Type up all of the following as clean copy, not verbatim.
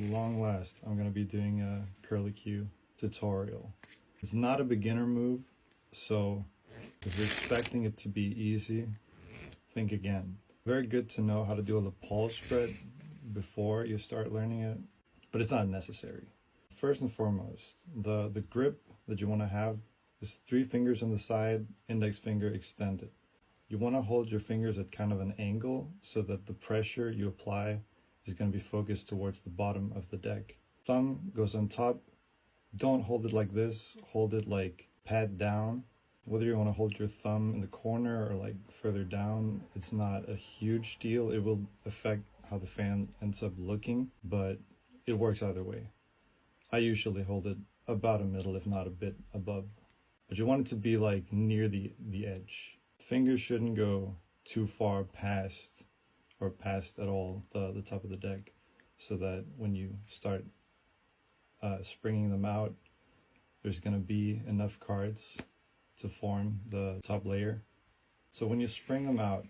At long last, I'm going to be doing a curlicue tutorial. It's not a beginner move, so if you're expecting it to be easy, think again. Very good to know how to do a lapel spread before you start learning it, but it's not necessary. First and foremost, the grip that you want to have is 3 fingers on the side, index finger extended. You want to hold your fingers at kind of an angle so that the pressure you apply is going to be focused towards the bottom of the deck. Thumb goes on top. Don't hold it like this, hold it like pad down. Whether you want to hold your thumb in the corner or like further down, it's not a huge deal. It will affect how the fan ends up looking, but it works either way. I usually hold it about a middle, if not a bit above. But you want it to be like near the edge. Fingers shouldn't go too far past or past at all the top of the deck, so that when you start springing them out, there's going to be enough cards to form the top layer. So when you spring them out,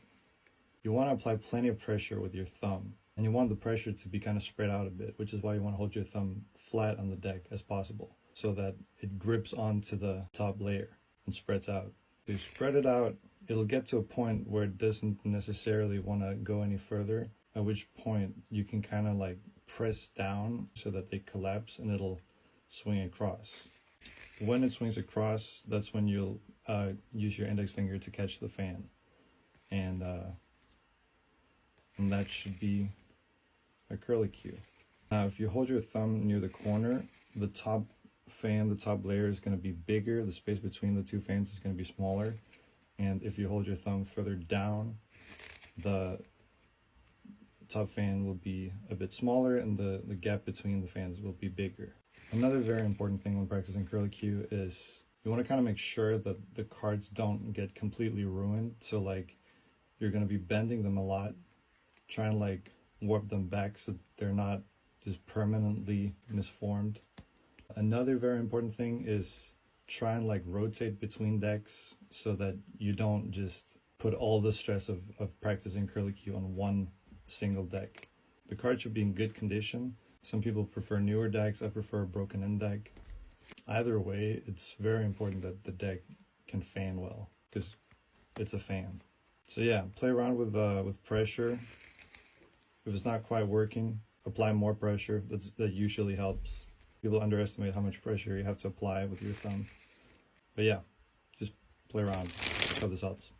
you want to apply plenty of pressure with your thumb, and you want the pressure to be kind of spread out a bit, which is why you want to hold your thumb flat on the deck as possible so that it grips onto the top layer and spreads out. If you spread it out, it'll get to a point where it doesn't necessarily want to go any further, at which point you can kind of like press down so that they collapse and it'll swing across. When it swings across, that's when you'll use your index finger to catch the fan, and that should be a curlicue. Now if you hold your thumb near the corner, the top fan, the top layer is going to be bigger, the space between the 2 fans is going to be smaller, and if you hold your thumb further down, the top fan will be a bit smaller and the gap between the fans will be bigger. Another very important thing when practicing curlicue is you want to kind of make sure that the cards don't get completely ruined. So like you're going to be bending them a lot, try and like warp them back so they're not just permanently misformed. Another very important thing is try and like rotate between decks so that you don't just put all the stress of practicing curlicue on one single deck. The card should be in good condition. Some people prefer newer decks, I prefer a broken in deck. Either way, it's very important that the deck can fan well, because it's a fan. So yeah, play around with pressure. If it's not quite working, apply more pressure. That usually helps. People underestimate how much pressure you have to apply with your thumb. But yeah, just play around. Hope this helps.